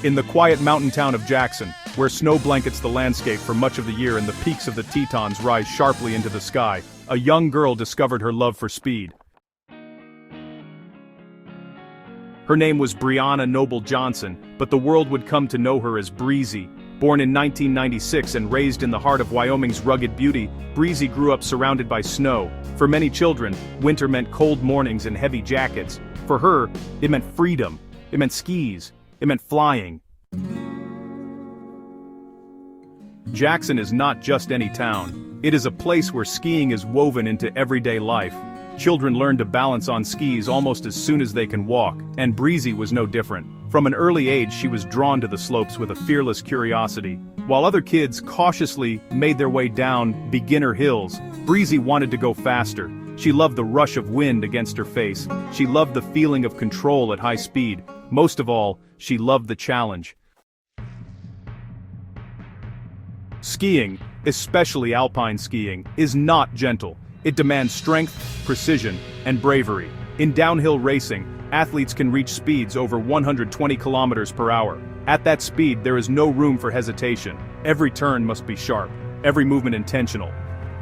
In the quiet mountain town of Jackson, where snow blankets the landscape for much of the year and the peaks of the Tetons rise sharply into the sky, a young girl discovered her love for speed. Her name was Breezy Noble Johnson, but the world would come to know her as Breezy. Born in 1996 and raised in the heart of Wyoming's rugged beauty, Breezy grew up surrounded by snow. For many children, winter meant cold mornings and heavy jackets. For her, it meant freedom. It meant skis. It meant flying. Jackson is not just any town. It is a place where skiing is woven into everyday life. Children learn to balance on skis almost as soon as they can walk, and Breezy was no different. From an early age she was drawn to the slopes with a fearless curiosity. While other kids cautiously made their way down beginner hills, Breezy wanted to go faster. She loved the rush of wind against her face. She loved the feeling of control at high speed. Most of all, she loved the challenge. Skiing, especially alpine skiing, is not gentle. It demands strength, precision, and bravery. In downhill racing, athletes can reach speeds over 120 kilometers per hour. At that speed, there is no room for hesitation. Every turn must be sharp, every movement intentional.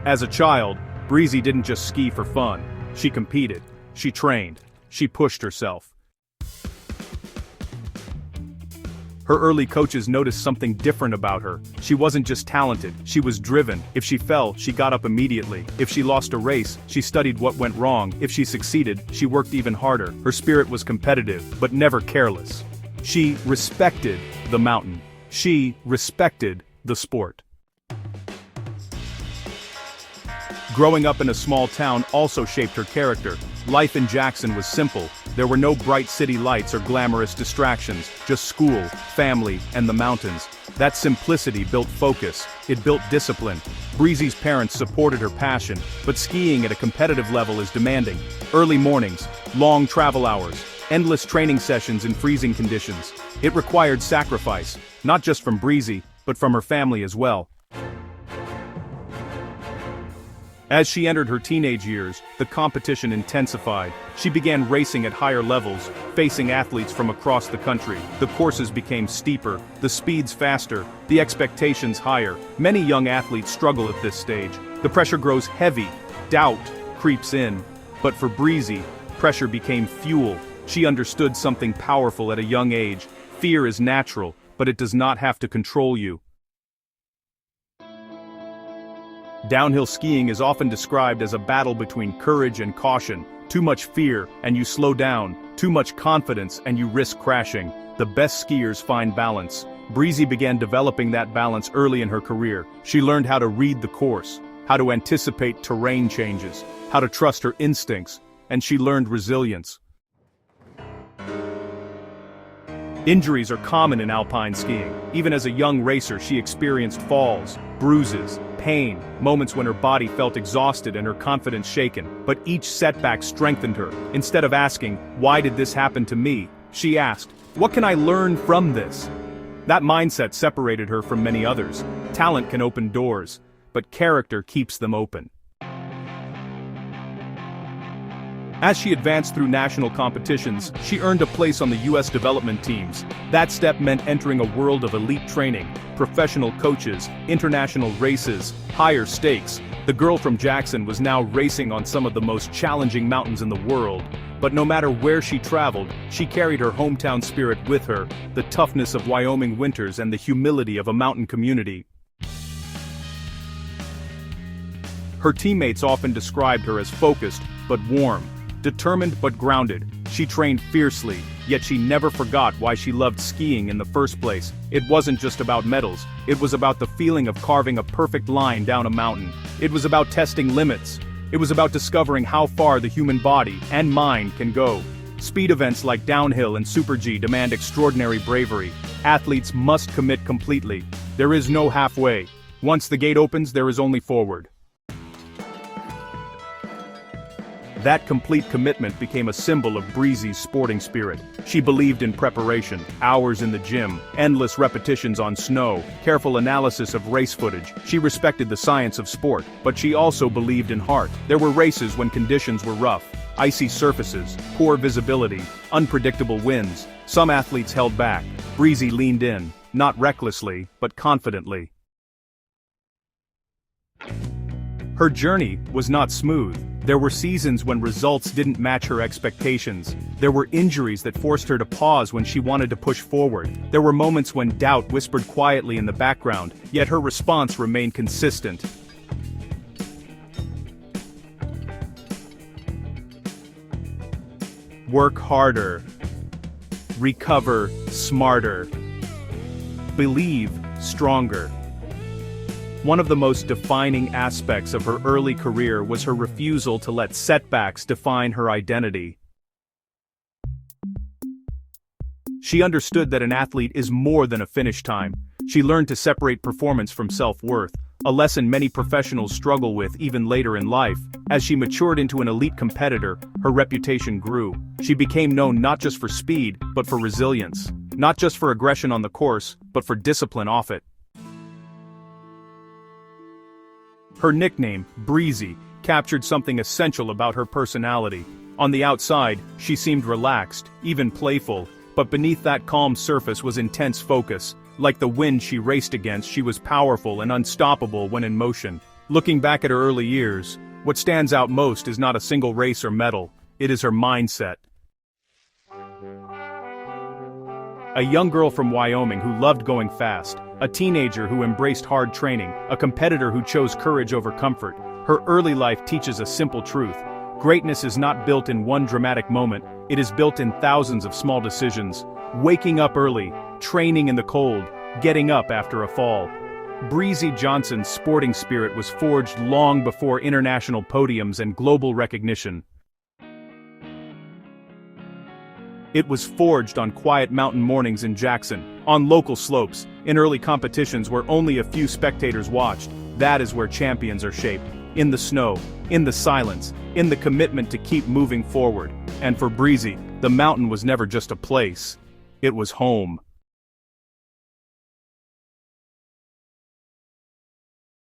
As a child, Breezy didn't just ski for fun. She competed, she trained, she pushed herself. Her early coaches noticed something different about her. She wasn't just talented, she was driven. If she fell, she got up immediately. If she lost a race, she studied what went wrong. If she succeeded, she worked even harder. Her spirit was competitive, but never careless. She respected the mountain. She respected the sport. Growing up in a small town also shaped her character. Life in Jackson was simple. There were no bright city lights or glamorous distractions, just school, family, and the mountains. That simplicity built focus. It built discipline. Breezy's parents supported her passion, but skiing at a competitive level is demanding. Early mornings, long travel hours, endless training sessions in freezing conditions. It required sacrifice, not just from Breezy, but from her family as well. As she entered her teenage years, the competition intensified. She began racing at higher levels, facing athletes from across the country. The courses became steeper, the speeds faster, the expectations higher. Many young athletes struggle at this stage. The pressure grows heavy, doubt creeps in. But for Breezy, pressure became fuel. She understood something powerful at a young age. Fear is natural, but it does not have to control you. Downhill skiing is often described as a battle between courage and caution. Too much fear, and you slow down. Too much confidence, and you risk crashing. The best skiers find balance. Breezy began developing that balance early in her career. She learned how to read the course, how to anticipate terrain changes, how to trust her instincts, and she learned resilience. Injuries are common in alpine skiing. Even as a young racer, she experienced falls, bruises, pain, moments when her body felt exhausted and her confidence shaken. But each setback strengthened her. Instead of asking, "Why did this happen to me?" she asked, "What can I learn from this?" That mindset separated her from many others. Talent can open doors, but character keeps them open. As she advanced through national competitions, she earned a place on the U.S. development teams. That step meant entering a world of elite training, professional coaches, international races, higher stakes. The girl from Jackson was now racing on some of the most challenging mountains in the world. But no matter where she traveled, she carried her hometown spirit with her, the toughness of Wyoming winters and the humility of a mountain community. Her teammates often described her as focused, but warm. Determined but grounded, she trained fiercely, yet she never forgot why she loved skiing in the first place. It wasn't just about medals, it was about the feeling of carving a perfect line down a mountain. It was about testing limits. It was about discovering how far the human body and mind can go. Speed events like downhill and Super G demand extraordinary bravery. Athletes must commit completely. There is no halfway. Once the gate opens, there is only forward. That complete commitment became a symbol of Breezy's sporting spirit. She believed in preparation, hours in the gym, endless repetitions on snow, careful analysis of race footage. She respected the science of sport, but she also believed in heart. There were races when conditions were rough. Icy surfaces, poor visibility, unpredictable winds. Some athletes held back, Breezy leaned in, not recklessly, but confidently. Her journey was not smooth. There were seasons when results didn't match her expectations. There were injuries that forced her to pause when she wanted to push forward. There were moments when doubt whispered quietly in the background, yet her response remained consistent. Work harder. Recover smarter. Believe stronger. One of the most defining aspects of her early career was her refusal to let setbacks define her identity. She understood that an athlete is more than a finish time. She learned to separate performance from self-worth, a lesson many professionals struggle with even later in life. As she matured into an elite competitor, her reputation grew. She became known not just for speed, but for resilience. Not just for aggression on the course, but for discipline off it. Her nickname, Breezy, captured something essential about her personality. On the outside, she seemed relaxed, even playful, but beneath that calm surface was intense focus. Like the wind she raced against, she was powerful and unstoppable when in motion. Looking back at her early years, what stands out most is not a single race or medal, it is her mindset. A young girl from Wyoming who loved going fast, a teenager who embraced hard training, a competitor who chose courage over comfort. Her early life teaches a simple truth. Greatness is not built in one dramatic moment, it is built in thousands of small decisions. Waking up early, training in the cold, getting up after a fall. Breezy Johnson's sporting spirit was forged long before international podiums and global recognition. It was forged on quiet mountain mornings in Jackson, on local slopes, in early competitions where only a few spectators watched. That is where champions are shaped. In the snow, in the silence, in the commitment to keep moving forward. And for Breezy, the mountain was never just a place. It was home.